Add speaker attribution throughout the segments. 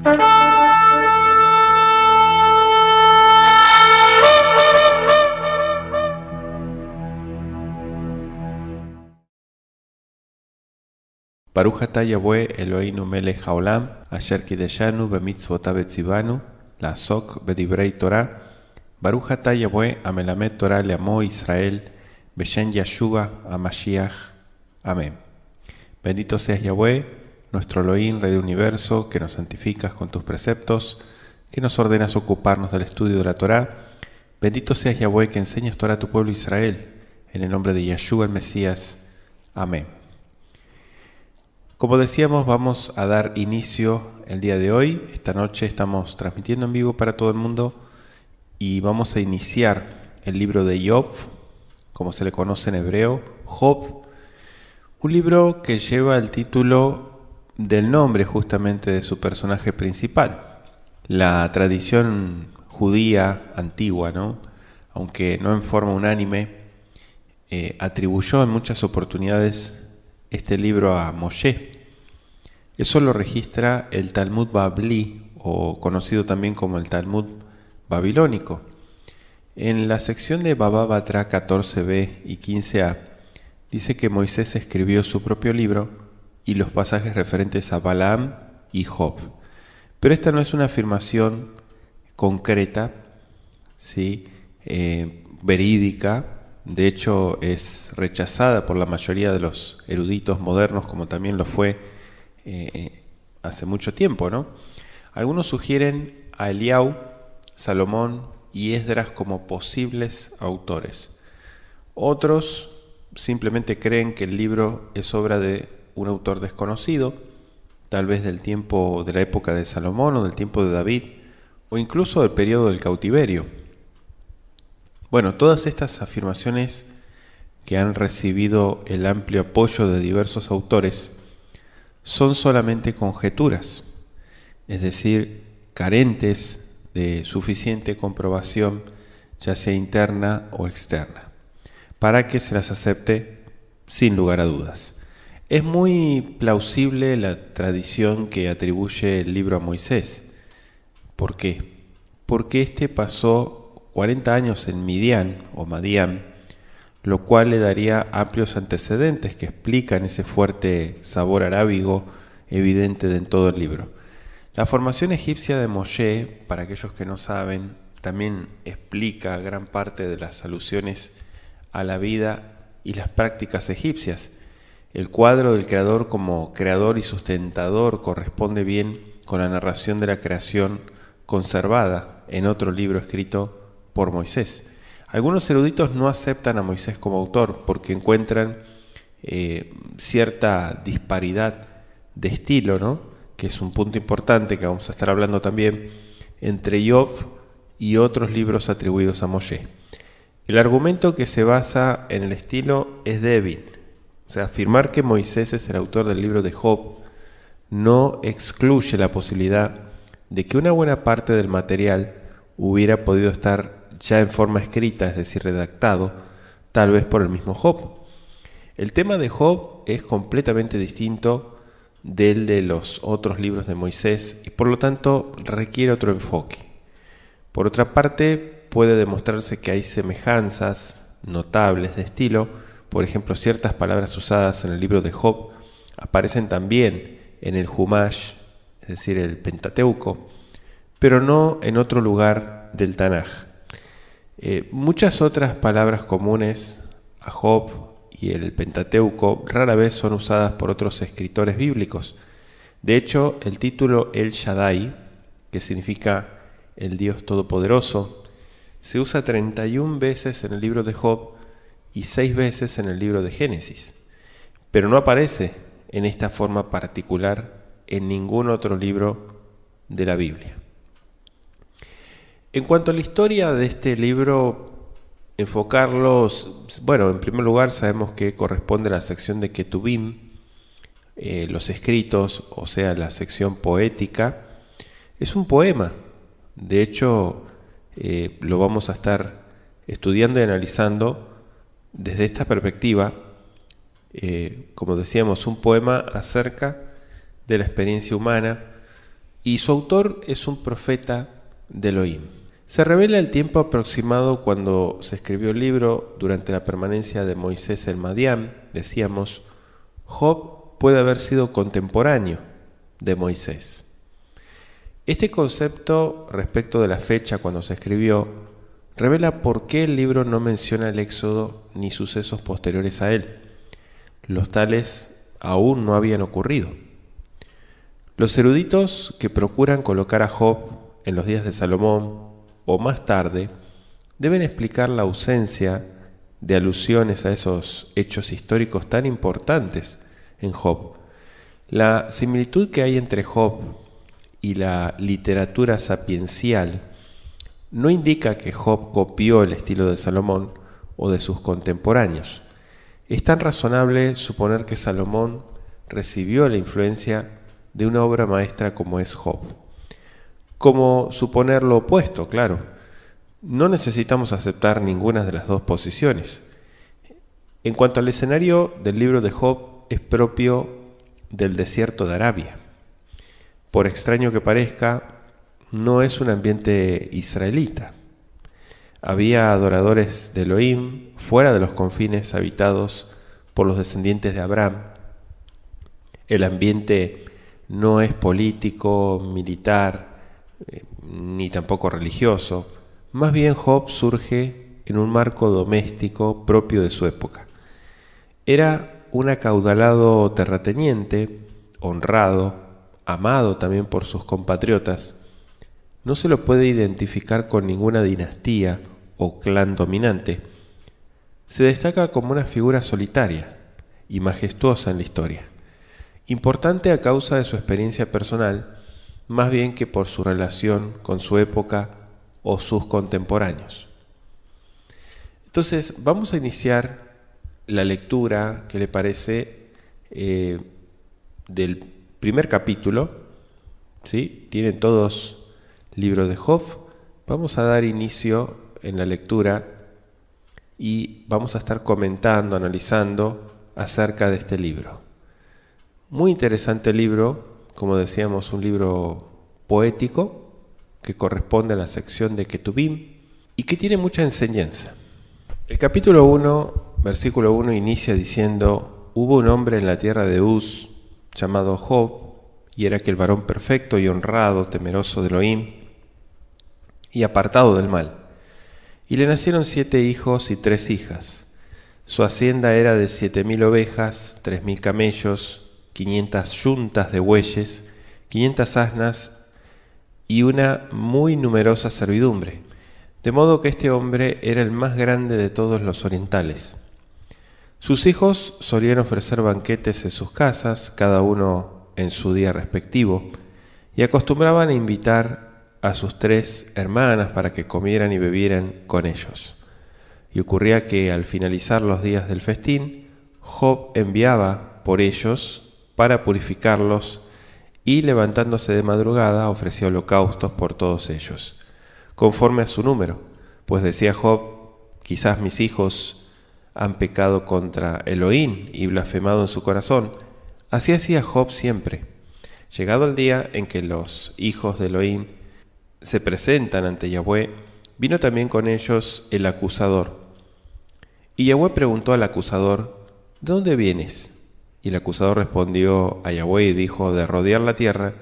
Speaker 1: Baruch atah Yahweh Eloheinu melech haolam, asher kideshanu b'mitzvotav v'tzivanu, la'asok b'divrei Torah. Baruch atah Yahweh amelamed Torah le'amo Israel, b'shem Yeshua HaMashiach. Amén. Bendito seas Yahweh, nuestro Elohim, Rey del Universo, que nos santificas con tus preceptos, que nos ordenas ocuparnos del estudio de la Torah. Bendito seas Yahweh, que enseñas Torah a tu pueblo Israel, en el nombre de Yeshua el Mesías. Amén. Como decíamos, vamos a dar inicio el día de hoy. Esta noche estamos transmitiendo en vivo para todo el mundo y vamos a iniciar el libro de Job, como se le conoce en hebreo, Job, un libro que lleva el título del nombre justamente de su personaje principal. La tradición judía antigua, aunque no en forma unánime, atribuyó en muchas oportunidades este libro a Moshe. Eso lo registra el Talmud Babli, o conocido también como el Talmud babilónico. En la sección de Baba Batra 14b y 15a dice que Moisés escribió su propio libro y los pasajes referentes a Balaam y Job. Pero esta no es una afirmación concreta, ¿sí? Verídica. De hecho, es rechazada por la mayoría de los eruditos modernos, como también lo fue hace mucho tiempo, Algunos sugieren a Eliau, Salomón y Esdras como posibles autores. Otros simplemente creen que el libro es obra de un autor desconocido, tal vez del tiempo de la época de Salomón o del tiempo de David, o incluso del periodo del cautiverio. Bueno, todas estas afirmaciones que han recibido el amplio apoyo de diversos autores son solamente conjeturas, es decir, carentes de suficiente comprobación, ya sea interna o externa, para que se las acepte sin lugar a dudas. Es muy plausible la tradición que atribuye el libro a Moisés. ¿Por qué? Porque este pasó 40 años en Midian o Madián, lo cual le daría amplios antecedentes que explican ese fuerte sabor arábigo evidente en todo el libro. La formación egipcia de Moshe, para aquellos que no saben, también explica gran parte de las alusiones a la vida y las prácticas egipcias. El cuadro del creador como creador y sustentador corresponde bien con la narración de la creación conservada en otro libro escrito por Moisés. Algunos eruditos no aceptan a Moisés como autor porque encuentran cierta disparidad de estilo, que es un punto importante que vamos a estar hablando también, entre Job y otros libros atribuidos a Moshe. El argumento que se basa en el estilo es débil. O sea, afirmar que Moisés es el autor del libro de Job no excluye la posibilidad de que una buena parte del material hubiera podido estar ya en forma escrita, es decir, redactado, tal vez por el mismo Job. El tema de Job es completamente distinto del de los otros libros de Moisés y por lo tanto requiere otro enfoque. Por otra parte, puede demostrarse que hay semejanzas notables de estilo. Por ejemplo, ciertas palabras usadas en el libro de Job aparecen también en el Humash, es decir, el Pentateuco, pero no en otro lugar del Tanaj. Muchas otras palabras comunes a Job y el Pentateuco rara vez son usadas por otros escritores bíblicos. De hecho, el título El Shaddai, que significa el Dios Todopoderoso, se usa 31 veces en el libro de Job y 6 veces en el libro de Génesis, pero no aparece en esta forma particular en ningún otro libro de la Biblia. En cuanto a la historia de este libro, enfocarlos, en primer lugar sabemos que corresponde a la sección de Ketubim, los escritos, o sea, la sección poética. Es un poema. De hecho, lo vamos a estar estudiando y analizando desde esta perspectiva. Como decíamos, un poema acerca de la experiencia humana y su autor es un profeta de Elohim. Se revela el tiempo aproximado cuando se escribió el libro durante la permanencia de Moisés en Madián. Decíamos, Job puede haber sido contemporáneo de Moisés. Este concepto respecto de la fecha cuando se escribió revela por qué el libro no menciona el Éxodo ni sucesos posteriores a él. Los tales aún no habían ocurrido. Los eruditos que procuran colocar a Job en los días de Salomón o más tarde deben explicar la ausencia de alusiones a esos hechos históricos tan importantes en Job. La similitud que hay entre Job y la literatura sapiencial no indica que Job copió el estilo de Salomón o de sus contemporáneos. Es tan razonable suponer que Salomón recibió la influencia de una obra maestra como es Job. Como suponer lo opuesto, claro. No necesitamos aceptar ninguna de las dos posiciones. En cuanto al escenario del libro de Job, es propio del desierto de Arabia. Por extraño que parezca, no es un ambiente israelita. Había adoradores de Elohim fuera de los confines habitados por los descendientes de Abraham. El ambiente no es político, militar, ni tampoco religioso. Más bien Job surge en un marco doméstico propio de su época. Era un acaudalado terrateniente, honrado, amado también por sus compatriotas. No se lo puede identificar con ninguna dinastía o clan dominante. Se destaca como una figura solitaria y majestuosa en la historia, importante a causa de su experiencia personal, más bien que por su relación con su época o sus contemporáneos. Entonces, vamos a iniciar la lectura, ¿qué le parece?, del primer capítulo. ¿Sí? Tienen todos libro de Job. Vamos a dar inicio en la lectura y vamos a estar comentando, analizando acerca de este libro. Muy interesante libro, como decíamos, un libro poético que corresponde a la sección de Ketubim y que tiene mucha enseñanza. El capítulo 1, versículo 1 inicia diciendo: hubo un hombre en la tierra de Uz llamado Job, y era aquel varón perfecto y honrado, temeroso de Elohim y apartado del mal. Y le nacieron 7 hijos y 3 hijas. Su hacienda era de 7,000 ovejas, 3,000 camellos, 500 yuntas de bueyes, 500 asnas y una muy numerosa servidumbre. De modo que este hombre era el más grande de todos los orientales. Sus hijos solían ofrecer banquetes en sus casas, cada uno en su día respectivo, y acostumbraban a invitar a sus 3 hermanas para que comieran y bebieran con ellos. Y ocurría que al finalizar los días del festín, Job enviaba por ellos para purificarlos y, levantándose de madrugada, ofrecía holocaustos por todos ellos, conforme a su número, pues decía Job: quizás mis hijos han pecado contra Elohim y blasfemado en su corazón. Así hacía Job siempre. Llegado el día en que los hijos de Elohim se presentan ante Yahweh, vino también con ellos el acusador. Y Yahweh preguntó al acusador: ¿de dónde vienes? Y el acusador respondió a Yahweh y dijo: de rodear la tierra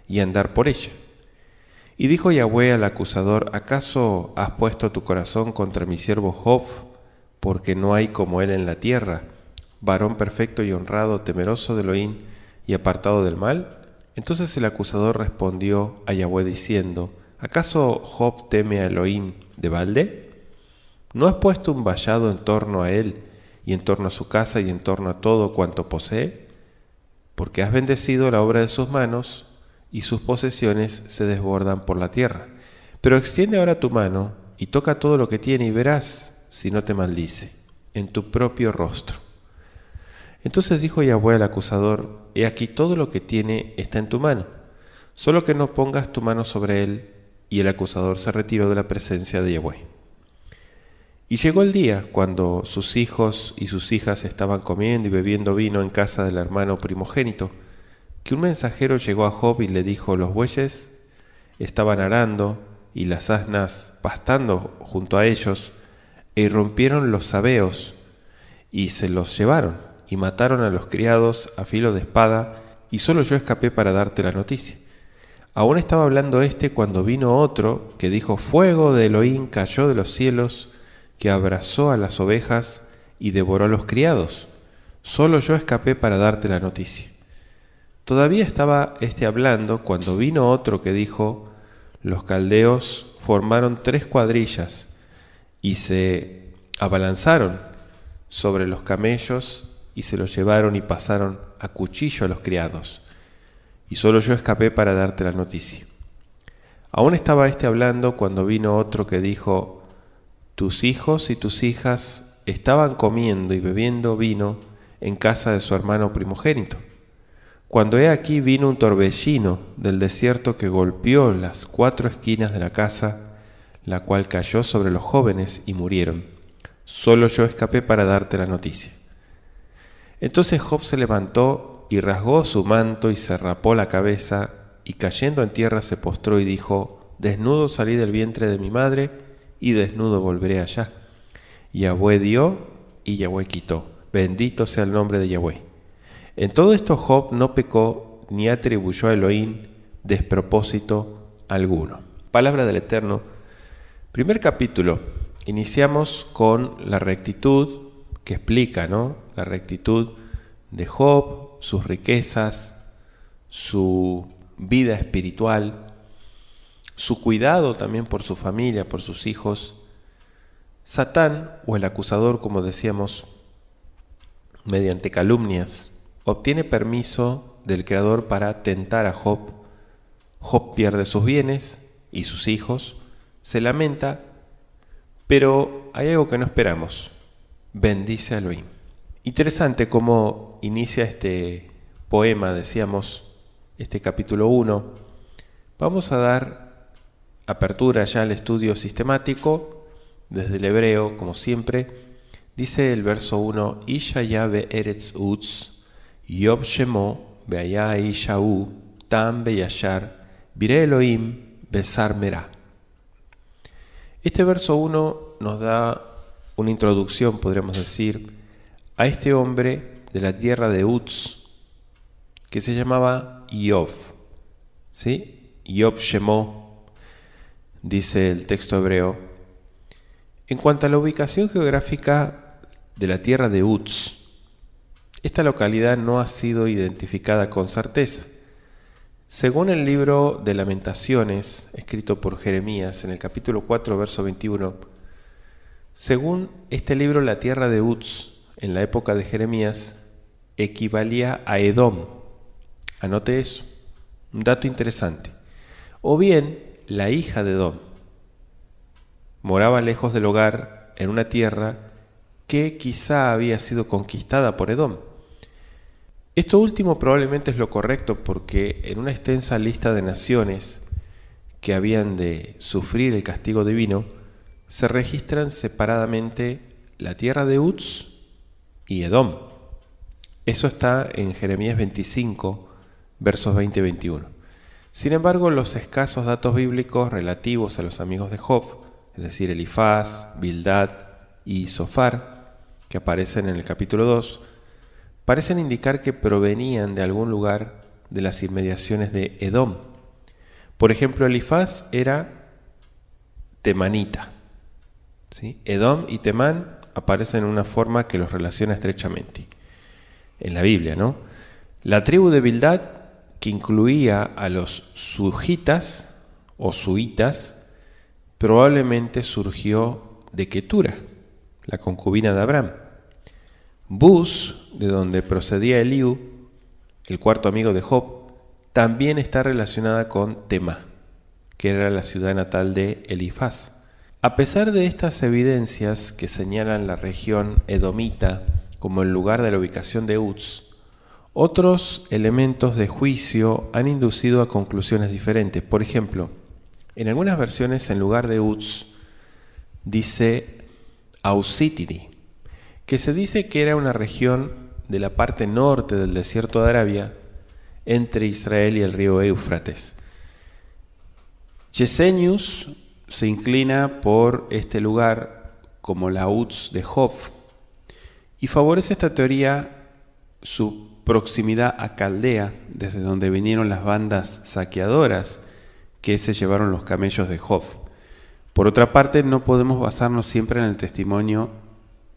Speaker 1: y andar por ella. Y dijo Yahweh al acusador: ¿acaso has puesto tu corazón contra mi siervo Job, porque no hay como él en la tierra, varón perfecto y honrado, temeroso de Elohim y apartado del mal? Entonces el acusador respondió a Yahweh diciendo: ¿acaso Job teme a Elohim de balde? ¿No has puesto un vallado en torno a él y en torno a su casa y en torno a todo cuanto posee? Porque has bendecido la obra de sus manos y sus posesiones se desbordan por la tierra. Pero extiende ahora tu mano y toca todo lo que tiene y verás si no te maldice en tu propio rostro. Entonces dijo Yahweh al acusador: he aquí todo lo que tiene está en tu mano, solo que no pongas tu mano sobre él. Y el acusador se retiró de la presencia de Yahweh. Y llegó el día cuando sus hijos y sus hijas estaban comiendo y bebiendo vino en casa del hermano primogénito, que un mensajero llegó a Job y le dijo: los bueyes estaban arando y las asnas pastando junto a ellos, e irrumpieron los sabeos y se los llevaron, y mataron a los criados a filo de espada, y solo yo escapé para darte la noticia. Aún estaba hablando cuando vino otro que dijo: fuego de Elohim cayó de los cielos, que abrazó a las ovejas y devoró a los criados. Solo yo escapé para darte la noticia. Todavía estaba hablando cuando vino otro que dijo: los caldeos formaron 3 cuadrillas y se abalanzaron sobre los camellos y se los llevaron y pasaron a cuchillo a los criados. Y solo yo escapé para darte la noticia. Aún estaba hablando cuando vino otro que dijo: tus hijos y tus hijas estaban comiendo y bebiendo vino en casa de su hermano primogénito, cuando he aquí vino un torbellino del desierto que golpeó las 4 esquinas de la casa, la cual cayó sobre los jóvenes y murieron. Solo yo escapé para darte la noticia. Entonces Job se levantó y rasgó su manto y se rapó la cabeza, y cayendo en tierra se postró y dijo: desnudo salí del vientre de mi madre, y desnudo volveré allá. Yahweh dio y Yahweh quitó. Bendito sea el nombre de Yahweh. En todo esto Job no pecó ni atribuyó a Elohim despropósito alguno. Palabra del Eterno. Primer capítulo. Iniciamos con la rectitud que explica, ¿no? La rectitud de Job, sus riquezas, su vida espiritual, su cuidado también por su familia, por sus hijos. Satán, o el acusador, como decíamos, mediante calumnias, obtiene permiso del Creador para tentar a Job. Job pierde sus bienes y sus hijos, se lamenta, pero hay algo que no esperamos: bendice a Elohim. Interesante cómo inicia este poema, decíamos, este capítulo 1. Vamos a dar apertura ya al estudio sistemático desde el hebreo, como siempre. Dice el verso 1: Isha ya be'eretz Utz, Yob shemo be'aya Ishaú, tam be'yashar, bire Elohim besar merá. Este verso 1 nos da una introducción, podríamos decir, a este hombre de la tierra de Utz, que se llamaba Yob. ¿Sí? Yob shemo, dice el texto hebreo. En cuanto a la ubicación geográfica de la tierra de Utz, esta localidad no ha sido identificada con certeza. Según el libro de Lamentaciones, escrito por Jeremías en el capítulo 4, verso 21, según este libro, la tierra de Utz, en la época de Jeremías, equivalía a Edom. Anote eso, un dato interesante. O bien, la hija de Edom moraba lejos del hogar en una tierra que quizá había sido conquistada por Edom. Esto último probablemente es lo correcto, porque en una extensa lista de naciones que habían de sufrir el castigo divino, se registran separadamente la tierra de Utz y Edom. Eso está en Jeremías 25, versos 20 y 21. Sin embargo, los escasos datos bíblicos relativos a los amigos de Job, es decir, Elifaz, Bildad y Zofar, que aparecen en el capítulo 2, parecen indicar que provenían de algún lugar de las inmediaciones de Edom. Por ejemplo, Elifaz era temanita. ¿Sí? Edom y Temán aparecen en una forma que los relaciona estrechamente en la Biblia, ¿no? La tribu de Bildad, que incluía a los sujitas o suitas, probablemente surgió de Ketura, la concubina de Abraham. Buz, de donde procedía Eliú, el cuarto amigo de Job, también está relacionada con Temá, que era la ciudad natal de Elifaz. A pesar de estas evidencias que señalan la región edomita como el lugar de la ubicación de Utz, otros elementos de juicio han inducido a conclusiones diferentes. Por ejemplo, en algunas versiones, en lugar de Utz, dice Ausitiri, que se dice que era una región de la parte norte del desierto de Arabia, entre Israel y el río Éufrates. Gesenius se inclina por este lugar como la Uz de Job y favorece esta teoría su proximidad a Caldea, desde donde vinieron las bandas saqueadoras que se llevaron los camellos de Job. Por otra parte, no podemos basarnos siempre en el testimonio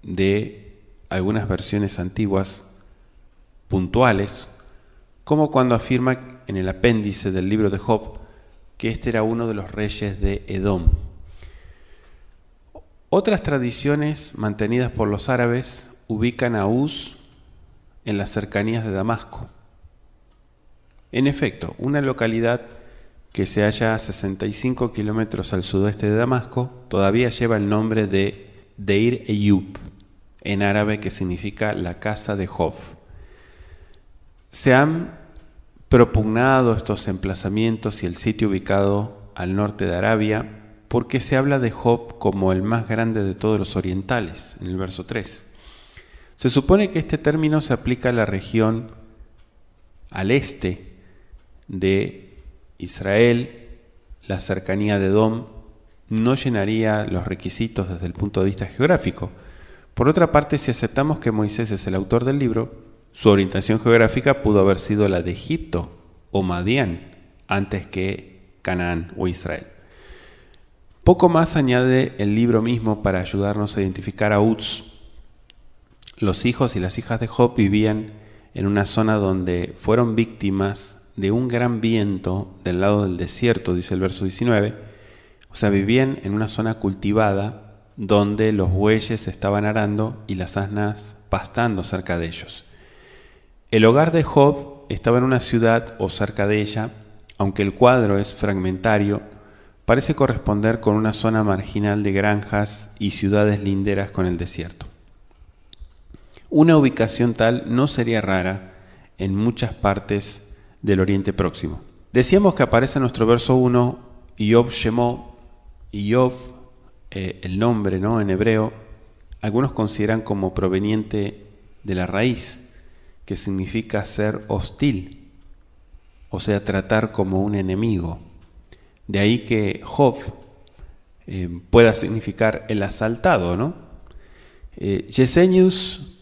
Speaker 1: de algunas versiones antiguas puntuales, como cuando afirma en el apéndice del libro de Job que este era uno de los reyes de Edom. Otras tradiciones mantenidas por los árabes ubican a Uz en las cercanías de Damasco. En efecto, una localidad que se halla a 65 kilómetros al sudoeste de Damasco todavía lleva el nombre de Deir Eyub, en árabe, que significa la casa de Job. Se han propugnado estos emplazamientos y el sitio ubicado al norte de Arabia porque se habla de Job como el más grande de todos los orientales, en el verso 3. Se supone que este término se aplica a la región al este de Israel. La cercanía de Edom no llenaría los requisitos desde el punto de vista geográfico. Por otra parte, si aceptamos que Moisés es el autor del libro, su orientación geográfica pudo haber sido la de Egipto o Madián antes que Canaán o Israel. Poco más añade el libro mismo para ayudarnos a identificar a Uz. Los hijos y las hijas de Job vivían en una zona donde fueron víctimas de un gran viento del lado del desierto, dice el verso 19. O sea, vivían en una zona cultivada donde los bueyes estaban arando y las asnas pastando cerca de ellos. El hogar de Job estaba en una ciudad o cerca de ella, aunque el cuadro es fragmentario, parece corresponder con una zona marginal de granjas y ciudades linderas con el desierto. Una ubicación tal no sería rara en muchas partes del Oriente Próximo. Decíamos que aparece en nuestro verso 1, Iyov Shemó, Iyov, el nombre, ¿no?, en hebreo, algunos consideran como proveniente de la raíz, que significa ser hostil, o sea, tratar como un enemigo. De ahí que Job pueda significar el asaltado, ¿no? Gesenius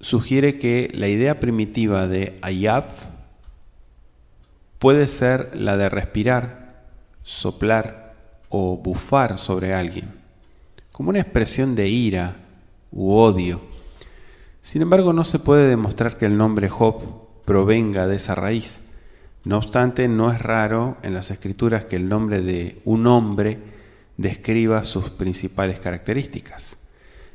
Speaker 1: sugiere que la idea primitiva de Ayab puede ser la de respirar, soplar o bufar sobre alguien, como una expresión de ira u odio. Sin embargo, no se puede demostrar que el nombre Job provenga de esa raíz. No obstante, no es raro en las Escrituras que el nombre de un hombre describa sus principales características.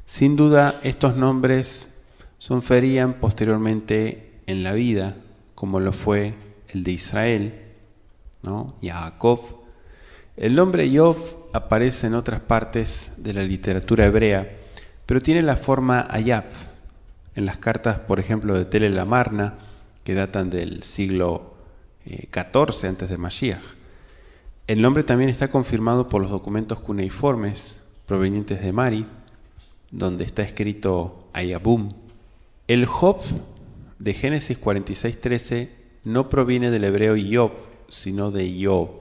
Speaker 1: Sin duda, estos nombres sonferían posteriormente en la vida, como lo fue el de Israel, ¿no?, y a Jacob. El nombre Iyov aparece en otras partes de la literatura hebrea, pero tiene la forma Ayab. En las cartas, por ejemplo, de Tel el Amarna, que datan del siglo XIV antes de Mashiach. El nombre también está confirmado por los documentos cuneiformes provenientes de Mari, donde está escrito Ayabum. El Job de Génesis 46:13 no proviene del hebreo Iyov, sino de Iyov.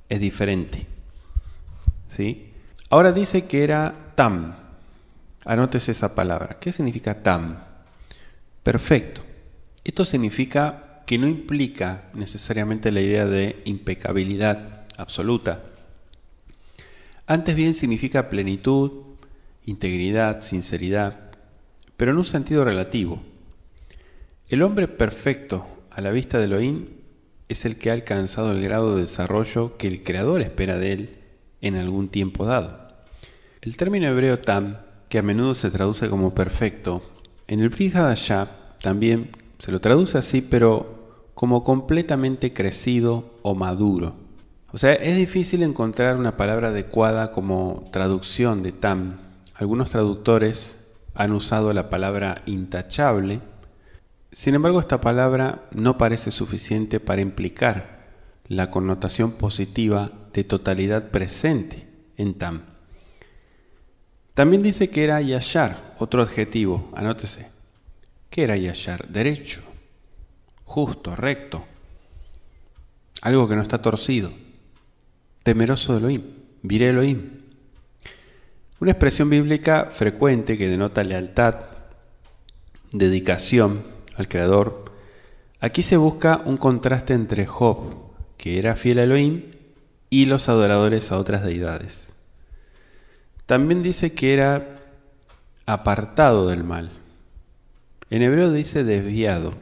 Speaker 1: Es diferente, ¿sí? Ahora dice que era Tam. Anótese esa palabra. ¿Qué significa Tam? Perfecto. Esto significa que no implica necesariamente la idea de impecabilidad absoluta. Antes bien significa plenitud, integridad, sinceridad, pero en un sentido relativo. El hombre perfecto a la vista de Elohim es el que ha alcanzado el grado de desarrollo que el Creador espera de él en algún tiempo dado. El término hebreo Tam, que a menudo se traduce como perfecto, en el Brit Hadashah también se lo traduce así, pero como completamente crecido o maduro. O sea, es difícil encontrar una palabra adecuada como traducción de Tam. Algunos traductores han usado la palabra intachable. Sin embargo, esta palabra no parece suficiente para implicar la connotación positiva de totalidad presente en Tam. También dice que era Yashar, otro adjetivo, anótese. ¿Qué era Yashar? Derecho. justo, recto, algo que no está torcido, temeroso de Elohim, viré Elohim. Una expresión bíblica frecuente que denota lealtad, dedicación al Creador. Aquí se busca un contraste entre Job, que era fiel a Elohim, y los adoradores a otras deidades. También dice que era apartado del mal. En hebreo dice desviado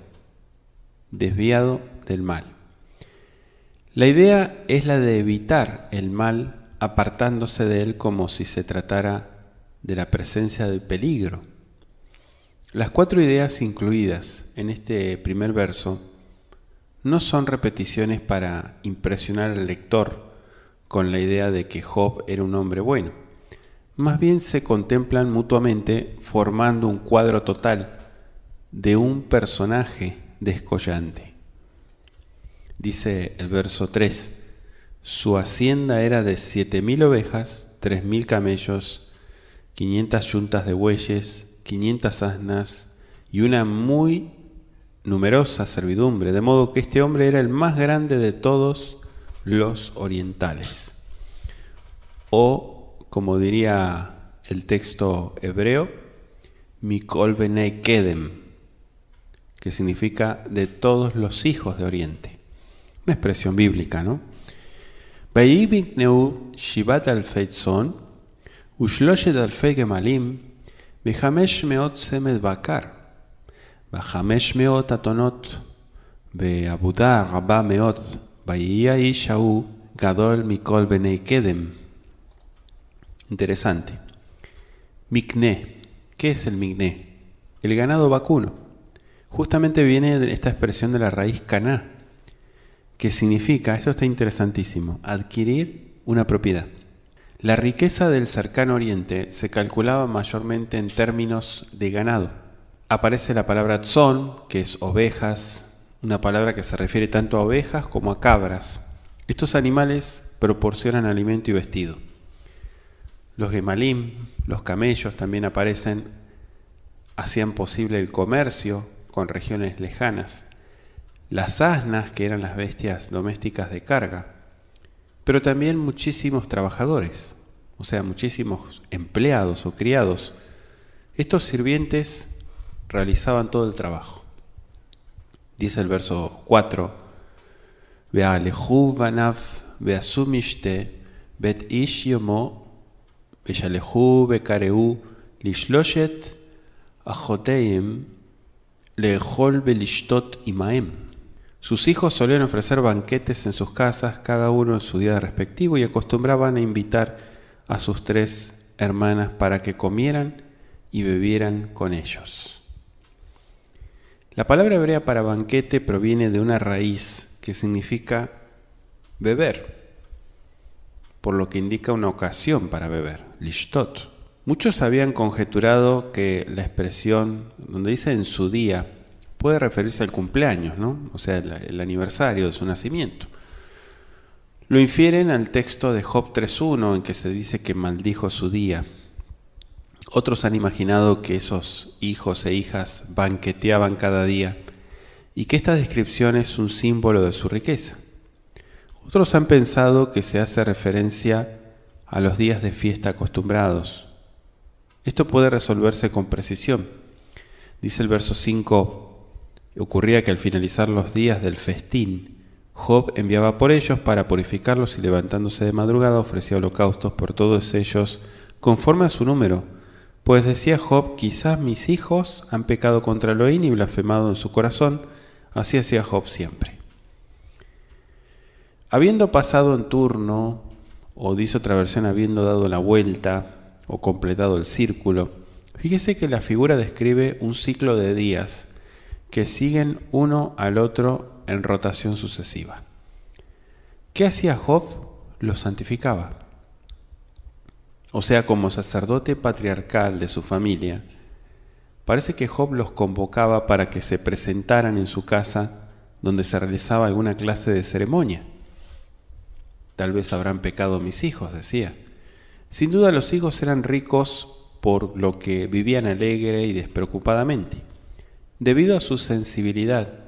Speaker 1: del mal. La idea es la de evitar el mal apartándose de él como si se tratara de la presencia del peligro. Las 4 ideas incluidas en este primer verso no son repeticiones para impresionar al lector con la idea de que Job era un hombre bueno. Más bien se contemplan mutuamente formando un cuadro total de un personaje descollante. Dice el verso 3, su hacienda era de 7.000 ovejas, 3.000 camellos, 500 yuntas de bueyes, 500 asnas y una muy numerosa servidumbre, de modo que este hombre era el más grande de todos los orientales. O, como diría el texto hebreo, Mikol Benei Kedem, que significa de todos los hijos de Oriente. Una expresión bíblica, ¿no? Vayibikneu shivat alfei tzon, ushloshet alfei gemalim, v'chamesh meot semed bakar, v'chamesh meot atonot, ve'abuda rabba meot, vayhi haish hahu gadol mikol benei kedem. Interesante. Mikne. ¿Qué es el mikne? El ganado vacuno. Justamente viene de esta expresión de la raíz caná, que significa, esto está interesantísimo, adquirir una propiedad. La riqueza del cercano oriente se calculaba mayormente en términos de ganado. Aparece la palabra tzon, que es ovejas, una palabra que se refiere tanto a ovejas como a cabras. Estos animales proporcionan alimento y vestido. Los gemalim, los camellos también aparecen, hacían posible el comercio con regiones lejanas. Las asnas, que eran las bestias domésticas de carga, pero también muchísimos trabajadores, o sea, muchísimos empleados o criados. Estos sirvientes realizaban todo el trabajo. Dice el verso 4, Ve'alehu vanav ve'asu mishte bet ish yomo ve'shalehu be'kareu lishloshet ajoteim le'echol be'lishtot imaem. Sus hijos solían ofrecer banquetes en sus casas, cada uno en su día respectivo, y acostumbraban a invitar a sus 3 hermanas para que comieran y bebieran con ellos. La palabra hebrea para banquete proviene de una raíz que significa beber, por lo que indica una ocasión para beber, lishtot. Muchos habían conjeturado que la expresión, donde dice en su día, puede referirse al cumpleaños, ¿no? O sea, el aniversario de su nacimiento. Lo infieren al texto de Job 3.1, en que se dice que maldijo su día. Otros han imaginado que esos hijos e hijas banqueteaban cada día y que esta descripción es un símbolo de su riqueza. Otros han pensado que se hace referencia a los días de fiesta acostumbrados. Esto puede resolverse con precisión. Dice el verso 5, ocurría que al finalizar los días del festín, Job enviaba por ellos para purificarlos y levantándose de madrugada ofrecía holocaustos por todos ellos conforme a su número. Pues decía Job, quizás mis hijos han pecado contra Elohim y blasfemado en su corazón. Así hacía Job siempre. Habiendo pasado en turno, o dice otra versión, habiendo dado la vuelta o completado el círculo, fíjese que la figura describe un ciclo de días que siguen uno al otro en rotación sucesiva. ¿Qué hacía Job? Los santificaba. O sea, como sacerdote patriarcal de su familia, parece que Job los convocaba para que se presentaran en su casa donde se realizaba alguna clase de ceremonia. Tal vez habrán pecado mis hijos, decía. Sin duda los hijos eran ricos por lo que vivían alegre y despreocupadamente. Debido a su sensibilidad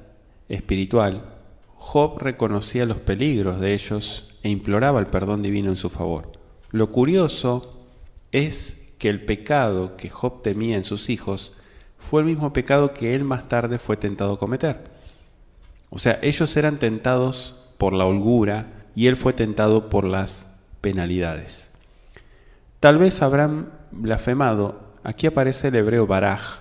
Speaker 1: espiritual, Job reconocía los peligros de ellos e imploraba el perdón divino en su favor. Lo curioso es que el pecado que Job temía en sus hijos fue el mismo pecado que él más tarde fue tentado a cometer. O sea, ellos eran tentados por la holgura y él fue tentado por las penalidades. Tal vez habrán blasfemado. Aquí aparece el hebreo baraj,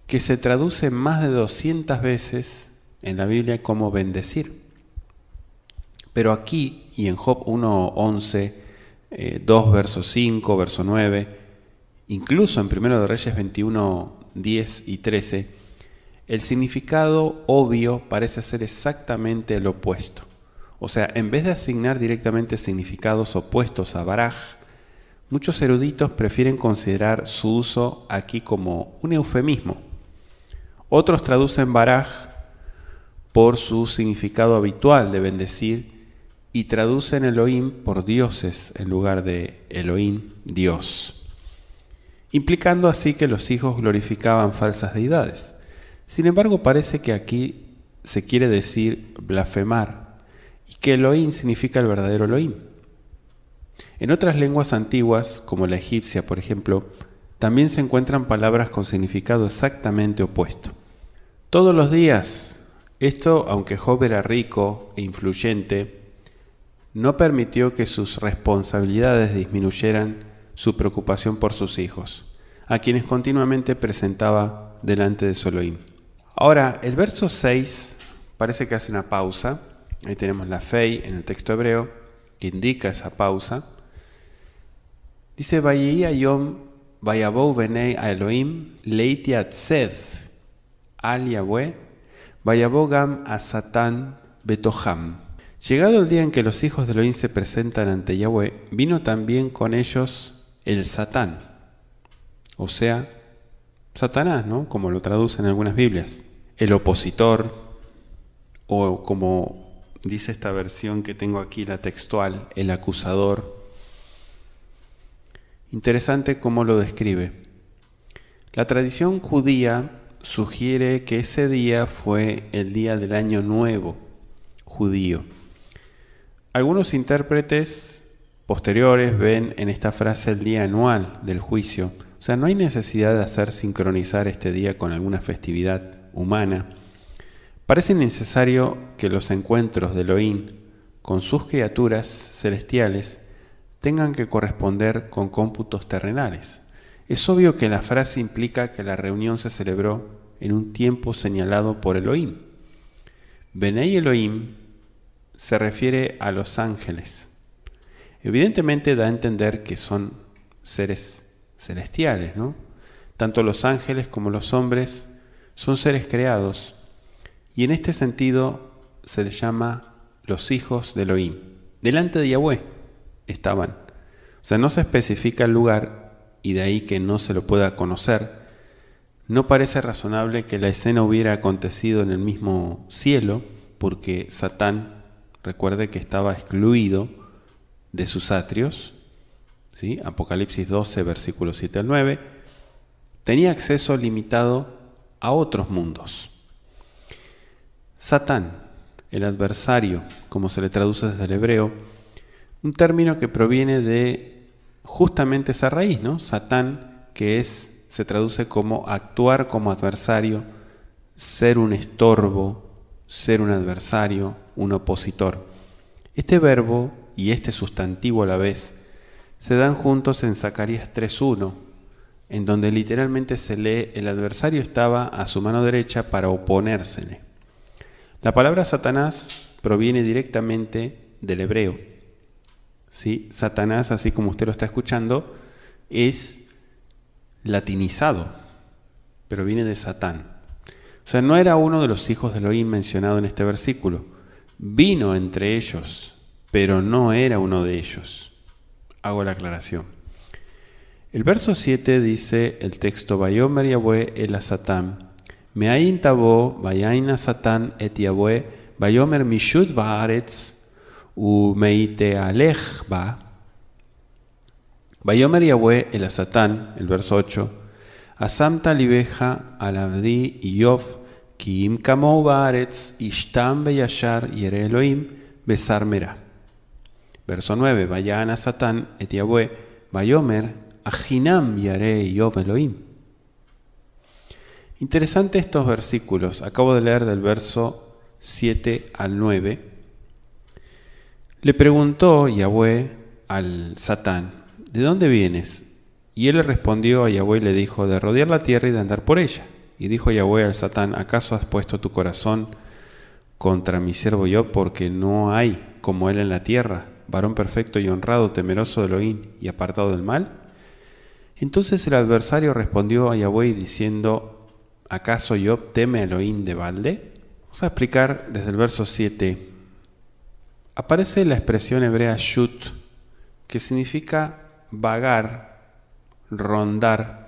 Speaker 1: que se traduce más de 200 veces en la Biblia como bendecir. Pero aquí, y en Job 1:11, 2 verso 5, verso 9, incluso en 1 de Reyes 21, 10 y 13, el significado obvio parece ser exactamente el opuesto. O sea, en vez de asignar directamente significados opuestos a baraj, muchos eruditos prefieren considerar su uso aquí como un eufemismo. Otros traducen baraj por su significado habitual de bendecir y traducen Elohim por dioses en lugar de Elohim, Dios, implicando así que los hijos glorificaban falsas deidades. Sin embargo, parece que aquí se quiere decir blasfemar y que Elohim significa el verdadero Elohim. En otras lenguas antiguas, como la egipcia, por ejemplo, también se encuentran palabras con significado exactamente opuesto. Todos los días, esto, aunque Job era rico e influyente, no permitió que sus responsabilidades disminuyeran su preocupación por sus hijos, a quienes continuamente presentaba delante de su Elohim. Ahora, el verso 6 parece que hace una pausa. Ahí tenemos la fei en el texto hebreo, que indica esa pausa. Dice, Vayei hayom vayabou benei a Elohim leitiatzev al Yahweh vayabou gam a Satán betoham. Llegado el día en que los hijos de Elohim se presentan ante Yahweh, vino también con ellos el Satán, o sea, Satanás, ¿no? Como lo traducen en algunas Biblias, el opositor, o como dice esta versión que tengo aquí, la textual, el acusador. Interesante cómo lo describe. La tradición judía sugiere que ese día fue el día del Año Nuevo judío. Algunos intérpretes posteriores ven en esta frase el día anual del juicio. O sea, no hay necesidad de hacer sincronizar este día con alguna festividad humana. Parece necesario que los encuentros de Elohim con sus criaturas celestiales tengan que corresponder con cómputos terrenales. Es obvio que la frase implica que la reunión se celebró en un tiempo señalado por Elohim. Benei Elohim se refiere a los ángeles. Evidentemente da a entender que son seres celestiales, ¿no? Tanto los ángeles como los hombres son seres creados y en este sentido se les llama los hijos de Elohim. Delante de Yahweh estaban. O sea, no se especifica el lugar y de ahí que no se lo pueda conocer. No parece razonable que la escena hubiera acontecido en el mismo cielo porque Satán, recuerde que estaba excluido de sus atrios, ¿sí? Apocalipsis 12, versículos 7 al 9, tenía acceso limitado a otros mundos. Satán, el adversario, como se le traduce desde el hebreo, un término que proviene de justamente esa raíz, ¿no? Satán, que se traduce como actuar como adversario, ser un estorbo, ser un adversario, un opositor. Este verbo y este sustantivo a la vez se dan juntos en Zacarías 3:1, en donde literalmente se lee: el adversario estaba a su mano derecha para oponérsele. La palabra Satanás proviene directamente del hebreo. ¿Sí? Satanás, así como usted lo está escuchando, es latinizado, pero viene de Satán. O sea, no era uno de los hijos de Elohim mencionado en este versículo. Vino entre ellos, pero no era uno de ellos. Hago la aclaración. El verso 7 dice el texto: Vayomer Yahweh el a Satán, me'ayin tabo vayain a Satán et Yahweh, vayomer mishut va'aretz umeite alech ba. Vayomer Yahweh el a Satán, el verso 8, Asamta libeja al abdi Yov
Speaker 2: Ki im kamou baaretz ishtam beyashar yere Elohim besar merah. Verso 9. Vayana Satán et Yahweh vayomer ajinam yare Yov Elohim. Interesante estos versículos. Acabo de leer del verso 7 al 9. Le preguntó Yahweh al Satán, ¿de dónde vienes? Y él le respondió a Yahweh y le dijo, de rodear la tierra y de andar por ella. Y dijo Yahweh al Satán, ¿acaso has puesto tu corazón contra mi siervo Job? Porque no hay como él en la tierra, varón perfecto y honrado, temeroso de Elohim y apartado del mal. Entonces el adversario respondió a Yahweh diciendo, ¿acaso Job teme a Elohim de balde? Vamos a explicar desde el verso 7. Aparece la expresión hebrea shut, que significa vagar, rondar.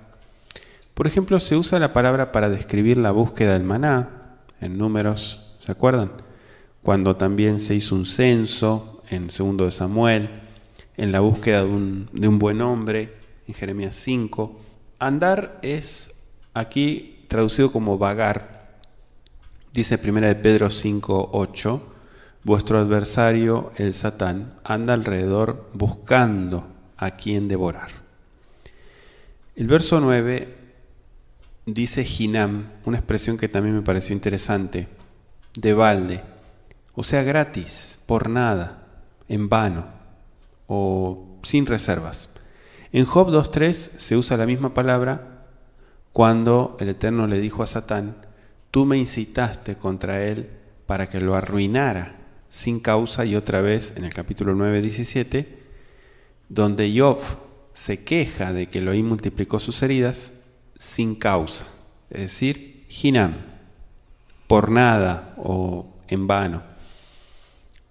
Speaker 2: Por ejemplo, se usa la palabra para describir la búsqueda del maná en Números, ¿se acuerdan? Cuando también se hizo un censo en 2 de Samuel, en la búsqueda de un buen hombre, en Jeremías 5. Andar es aquí traducido como vagar. Dice 1 de Pedro 5:8, vuestro adversario, el Satán, anda alrededor buscando a quien devorar. El verso 9 dice Hinam, una expresión que también me pareció interesante, de balde, o sea, gratis, por nada, en vano o sin reservas. En Job 2:3 se usa la misma palabra cuando el Eterno le dijo a Satán, tú me incitaste contra él para que lo arruinara sin causa, y otra vez en el capítulo 9:17, donde Job se queja de que Elohim multiplicó sus heridas sin causa, es decir, Hinam, por nada o en vano.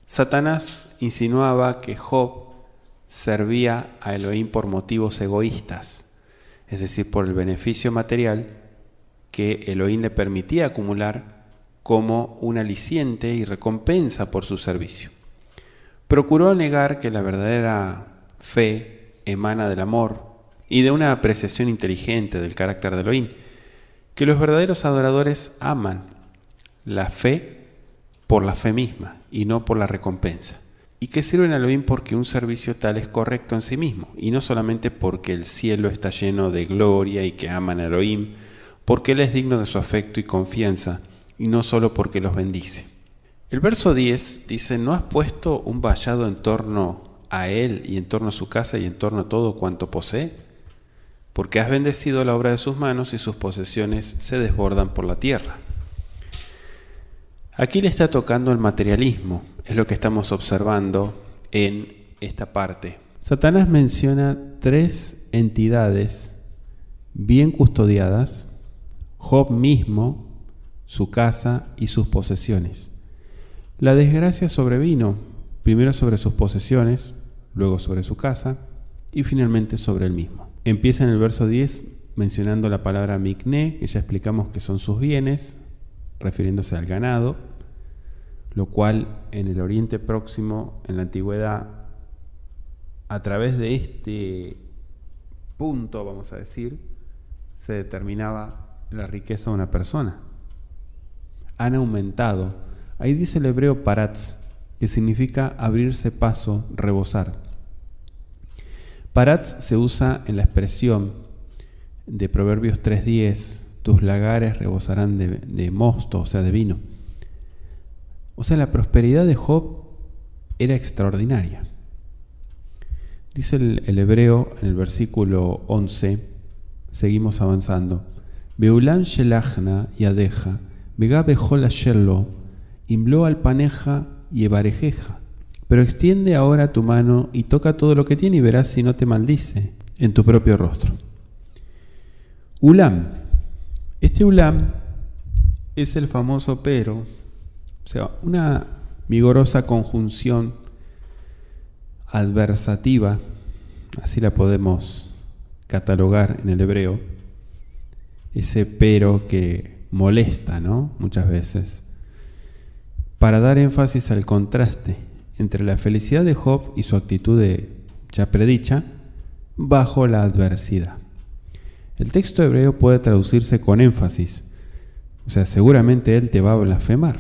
Speaker 2: Satanás insinuaba que Job servía a Elohim por motivos egoístas, es decir, por el beneficio material que Elohim le permitía acumular como un aliciente y recompensa por su servicio. Procuró negar que la verdadera fe emana del amor y de una apreciación inteligente del carácter de Elohim, que los verdaderos adoradores aman la fe por la fe misma y no por la recompensa, y que sirven a Elohim porque un servicio tal es correcto en sí mismo, y no solamente porque el cielo está lleno de gloria y que aman a Elohim, porque Él es digno de su afecto y confianza, y no solo porque los bendice. El verso 10 dice, ¿no has puesto un vallado en torno a Él y en torno a su casa y en torno a todo cuanto posee? Porque has bendecido la obra de sus manos y sus posesiones se desbordan por la tierra. Aquí le está tocando el materialismo, es lo que estamos observando en esta parte. Satanás menciona 3 entidades bien custodiadas, Job mismo, su casa y sus posesiones. La desgracia sobrevino, primero sobre sus posesiones, luego sobre su casa y finalmente sobre él mismo. Empieza en el verso 10 mencionando la palabra mikné, que ya explicamos que son sus bienes, refiriéndose al ganado, lo cual en el Oriente Próximo, en la Antigüedad, a través de este punto, vamos a decir, se determinaba la riqueza de una persona. Han aumentado. Ahí dice el hebreo paratz, que significa abrirse paso, rebosar. Paratz se usa en la expresión de Proverbios 3:10, tus lagares rebosarán de mosto, o sea, de vino. O sea, la prosperidad de Job era extraordinaria. Dice el hebreo en el versículo 11, seguimos avanzando. Beulan shelachna yadeja, vega bejol asherlo, imlo al paneja y evarejeja. Pero extiende ahora tu mano y toca todo lo que tiene y verás si no te maldice en tu propio rostro. Ulam. Este ulam es el famoso pero, o sea, una vigorosa conjunción adversativa, así la podemos catalogar en el hebreo, ese pero que molesta, ¿no? Muchas veces, para dar énfasis al contraste entre la felicidad de Job y su actitud ya predicha bajo la adversidad. El texto hebreo puede traducirse con énfasis, O sea, seguramente él te va a blasfemar.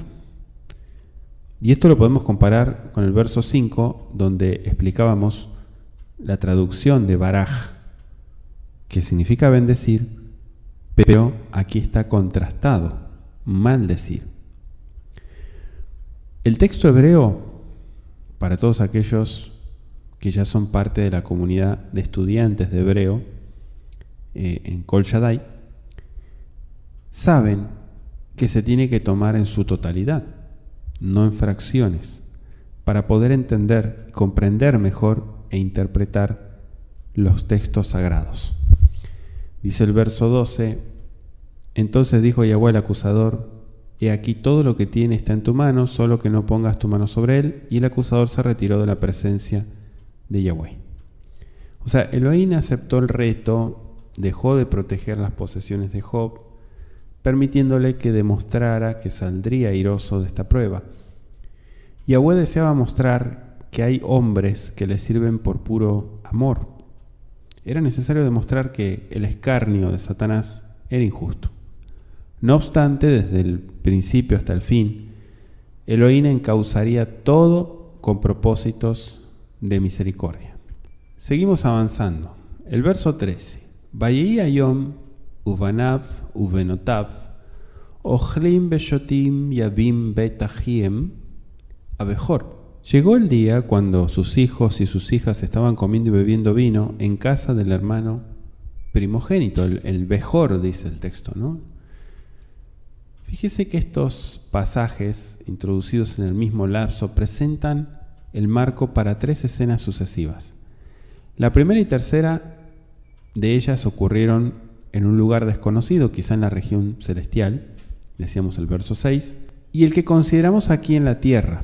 Speaker 2: Y esto lo podemos comparar con el verso 5, donde explicábamos la traducción de baraj, que significa bendecir, pero aquí está contrastado, maldecir. El texto hebreo, para todos aquellos que ya son parte de la comunidad de estudiantes de hebreo en Kol Shaddai, saben que se tiene que tomar en su totalidad, no en fracciones, para poder entender, comprender mejor e interpretar los textos sagrados. Dice el verso 12: entonces dijo Yahweh al acusador: he aquí todo lo que tiene está en tu mano, solo que no pongas tu mano sobre él. Y el acusador se retiró de la presencia de Yahweh. O sea, Elohim aceptó el reto, dejó de proteger las posesiones de Job, permitiéndole que demostrara que saldría airoso de esta prueba. Yahweh deseaba mostrar que hay hombres que le sirven por puro amor. Era necesario demostrar que el escarnio de Satanás era injusto. No obstante, desde el principio hasta el fin, Elohim encauzaría todo con propósitos de misericordia. Seguimos avanzando. El verso 13. Vayei hayom uvanav uvenotav ochlim beshotim yavim bet achiem abejor. Llegó el día cuando sus hijos y sus hijas estaban comiendo y bebiendo vino en casa del hermano primogénito, el bejor, dice el texto, ¿no? Fíjese que estos pasajes, introducidos en el mismo lapso, presentan el marco para 3 escenas sucesivas. La primera y tercera de ellas ocurrieron en un lugar desconocido, quizá en la región celestial, decíamos el verso 6, y el que consideramos aquí en la tierra.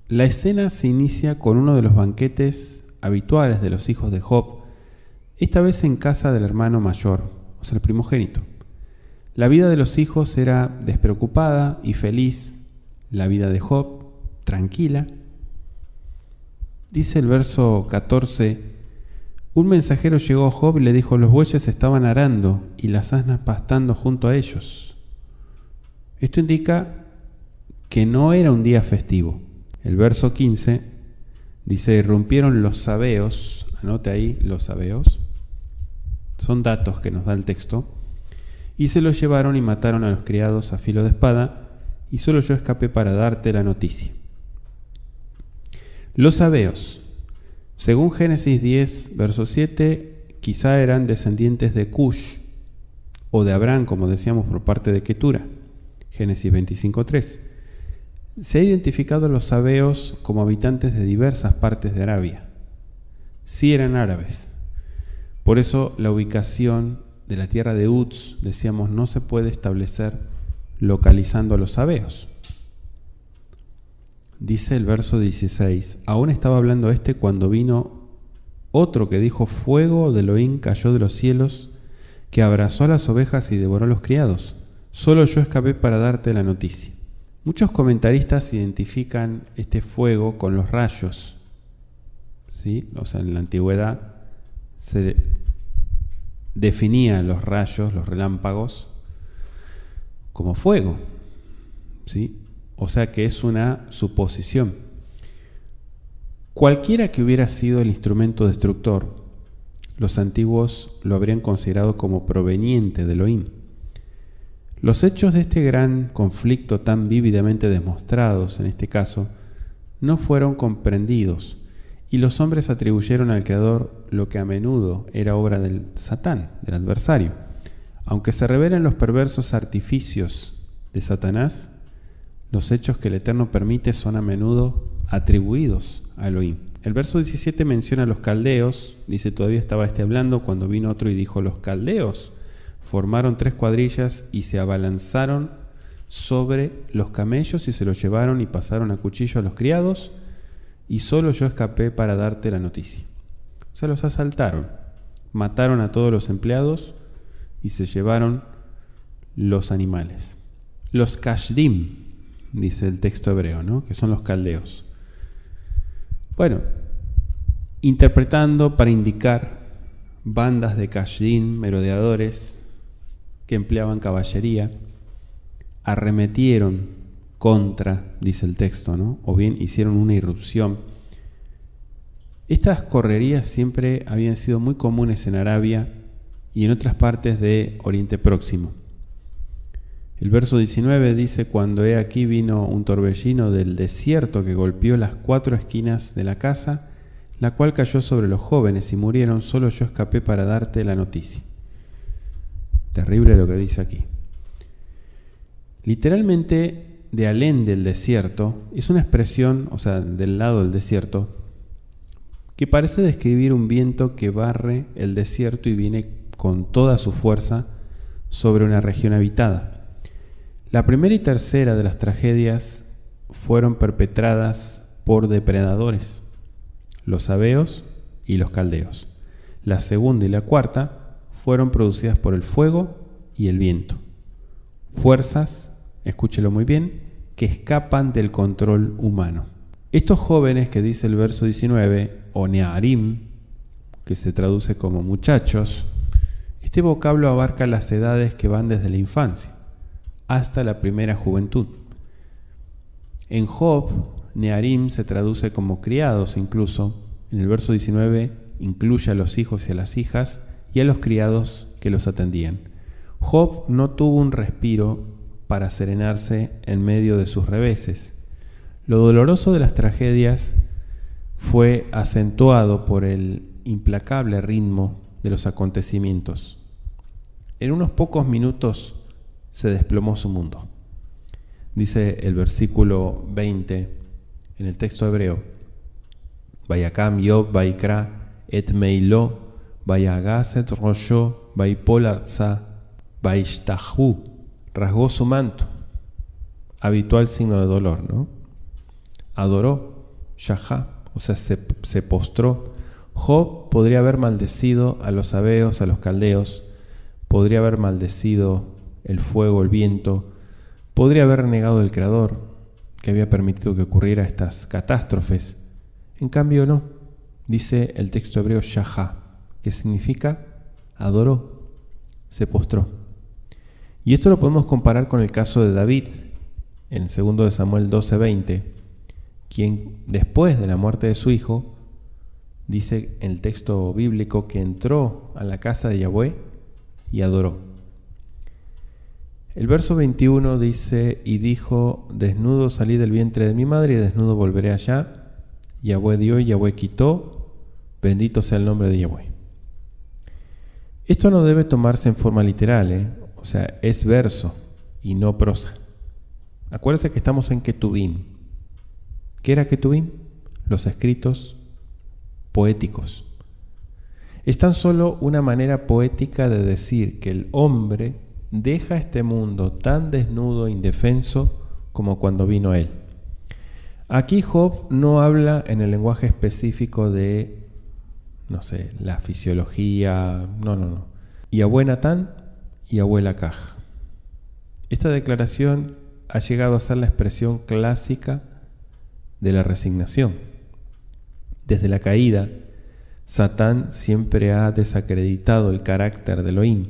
Speaker 2: La escena se inicia con uno de los banquetes habituales de los hijos de Job, esta vez en casa del hermano mayor, o sea, el primogénito. La vida de los hijos era despreocupada y feliz, la vida de Job tranquila. Dice el verso 14: un mensajero llegó a Job y le dijo: los bueyes estaban arando y las asnas pastando junto a ellos. Esto indica que no era un día festivo. El verso 15 dice: irrumpieron los sabeos, anote ahí los sabeos, son datos que nos da el texto, y se los llevaron y mataron a los criados a filo de espada, y solo yo escapé para darte la noticia. Los sabeos, según Génesis 10, verso 7, quizá eran descendientes de Cush, o de Abraham, como decíamos, por parte de Ketura, Génesis 25:3. Se ha identificado a los sabeos como habitantes de diversas partes de Arabia. Sí eran árabes. Por eso la ubicación de la tierra de Uz, decíamos, no se puede establecer localizando a los sabeos. Dice el verso 16: aún estaba hablando cuando vino otro que dijo: fuego de Elohim cayó de los cielos, que abrazó a las ovejas y devoró a los criados. Solo yo escapé para darte la noticia. Muchos comentaristas identifican este fuego con los rayos, ¿sí? O sea, en la antigüedad se definía los rayos, los relámpagos, como fuego, ¿sí? O sea que es una suposición. Cualquiera que hubiera sido el instrumento destructor, los antiguos lo habrían considerado como proveniente de Elohim. Los hechos de este gran conflicto tan vívidamente demostrados en este caso no fueron comprendidos, y los hombres atribuyeron al Creador lo que a menudo era obra del Satán, del adversario. Aunque se revelen los perversos artificios de Satanás, los hechos que el Eterno permite son a menudo atribuidos a Elohim. El verso 17 menciona a los caldeos, dice: todavía estaba hablando cuando vino otro y dijo: los caldeos formaron 3 cuadrillas y se abalanzaron sobre los camellos y se los llevaron y pasaron a cuchillo a los criados, y solo yo escapé para darte la noticia. O sea, los asaltaron, mataron a todos los empleados y se llevaron los animales. Los Kashdim, dice el texto hebreo, ¿no? Que son los caldeos. Bueno, interpretando para indicar bandas de Kashdim, merodeadores, que empleaban caballería, arremetieron contra, dice el texto, ¿no? O bien hicieron una irrupción. Estas correrías siempre habían sido muy comunes en Arabia y en otras partes de Oriente Próximo. El verso 19 dice: cuando he aquí vino un torbellino del desierto que golpeó las 4 esquinas de la casa, la cual cayó sobre los jóvenes y murieron, solo yo escapé para darte la noticia. Terrible lo que dice aquí. Literalmente, de alén del desierto, es una expresión, o sea, del lado del desierto, que parece describir un viento que barre el desierto y viene con toda su fuerza sobre una región habitada. La primera y tercera de las tragedias fueron perpetradas por depredadores, los sabeos y los caldeos. La segunda y la cuarta fueron producidas por el fuego y el viento. Fuerzas, escúchelo muy bien, que escapan del control humano. Estos jóvenes que dice el verso 19, o nearim, que se traduce como muchachos, este vocablo abarca las edades que van desde la infancia hasta la primera juventud. En Job, nearim se traduce como criados incluso. En el verso 19 incluye a los hijos y a las hijas y a los criados que los atendían. Job no tuvo un respiro para serenarse en medio de sus reveses. Lo doloroso de las tragedias fue acentuado por el implacable ritmo de los acontecimientos. En unos pocos minutos se desplomó su mundo. Dice el versículo 20 en el texto hebreo: Vayakam Yob Vaikra et Meilo Vayagaset Rosho Vaipol Arza Vaishtahu. Rasgó su manto, habitual signo de dolor, ¿no? Adoró, Shahá, o sea, se postró. Job podría haber maldecido a los sabeos, a los caldeos, podría haber maldecido el fuego, el viento, podría haber renegado del Creador que había permitido que ocurriera estas catástrofes. En cambio no, dice el texto hebreo Shahá, que significa adoró, se postró. Y esto lo podemos comparar con el caso de David, en el 2 de Samuel 12:20, quien después de la muerte de su hijo, dice en el texto bíblico que entró a la casa de Yahweh y adoró. El verso 21 dice: y dijo, desnudo salí del vientre de mi madre y desnudo volveré allá. Yahweh dio y Yahweh quitó, bendito sea el nombre de Yahweh. Esto no debe tomarse en forma literal, o sea, es verso y no prosa. Acuérdense que estamos en Ketubim. ¿Qué era Ketubim? Los escritos poéticos. Es tan solo una manera poética de decir que el hombre deja este mundo tan desnudo e indefenso como cuando vino a él. Aquí Job no habla en el lenguaje específico de, no sé, la fisiología, no. Yahweh Natán y Yahweh Lakaj. Esta declaración ha llegado a ser la expresión clásica de la resignación. Desde la caída, Satán siempre ha desacreditado el carácter de Elohim,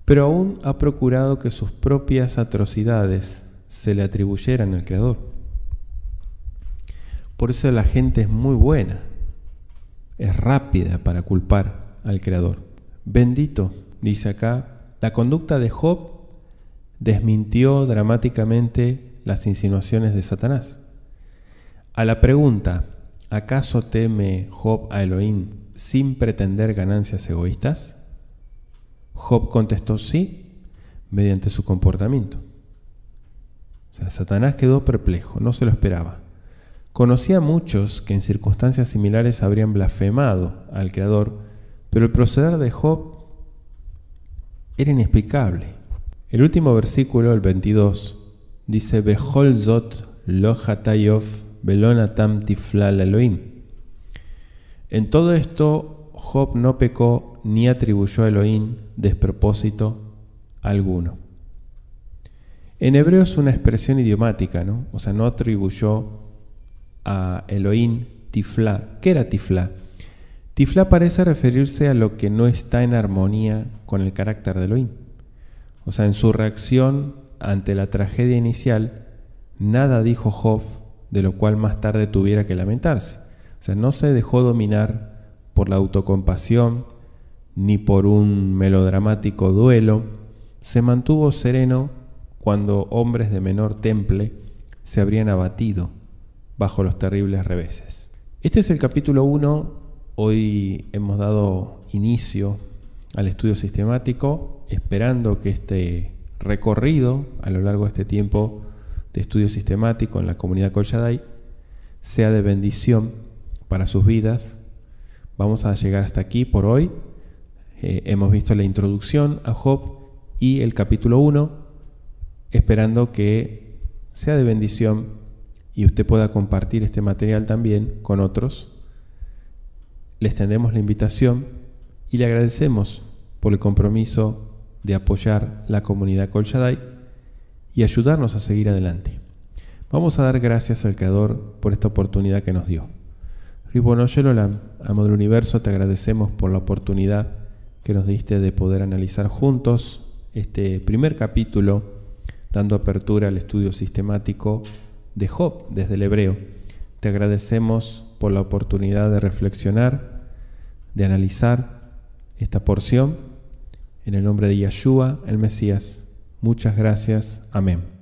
Speaker 2: pero aún ha procurado que sus propias atrocidades se le atribuyeran al Creador. Por eso la gente es muy buena, es rápida para culpar al Creador. Bendito, dice acá, la conducta de Job desmintió dramáticamente las insinuaciones de Satanás. A la pregunta, ¿acaso teme Job a Elohim sin pretender ganancias egoístas? Job contestó sí, mediante su comportamiento. O sea, Satanás quedó perplejo, no se lo esperaba. Conocía a muchos que en circunstancias similares habrían blasfemado al Creador, pero el proceder de Job era inexplicable. El último versículo, el 22, dice: Behol zot lo hatayov velonatam tiflal Elohim. En todo esto, Job no pecó ni atribuyó a Elohim despropósito alguno. En hebreo es una expresión idiomática, ¿no? O sea, no atribuyó a Elohim tiflá. ¿Qué era tiflá? Tiflá parece referirse a lo que no está en armonía con el carácter de Elohim. O sea, en su reacción
Speaker 1: ante la tragedia inicial, nada dijo Job de lo cual más tarde tuviera que lamentarse. O sea, no se dejó dominar por la autocompasión ni por un melodramático duelo. Se mantuvo sereno cuando hombres de menor temple se habrían abatido bajo los terribles reveses. Este es el capítulo 1. Hoy hemos dado inicio al estudio sistemático, esperando que este recorrido a lo largo de este tiempo de estudio sistemático en la comunidad Kol Shaddai sea de bendición para sus vidas. Vamos a llegar hasta aquí por hoy. Hemos visto la introducción a Job y el capítulo 1, esperando que sea de bendición y usted pueda compartir este material también con otros. Le extendemos la invitación y le agradecemos por el compromiso de apoyar la comunidad Kol Shaddai y ayudarnos a seguir adelante. Vamos a dar gracias al Creador por esta oportunidad que nos dio. Ribono Shel Olam, amo del universo, te agradecemos por la oportunidad que nos diste de poder analizar juntos este primer capítulo, dando apertura al estudio sistemático de Job desde el hebreo. Te agradecemos por la oportunidad de reflexionar, de analizar esta porción. En el nombre de Yeshua, el Mesías, muchas gracias. Amén.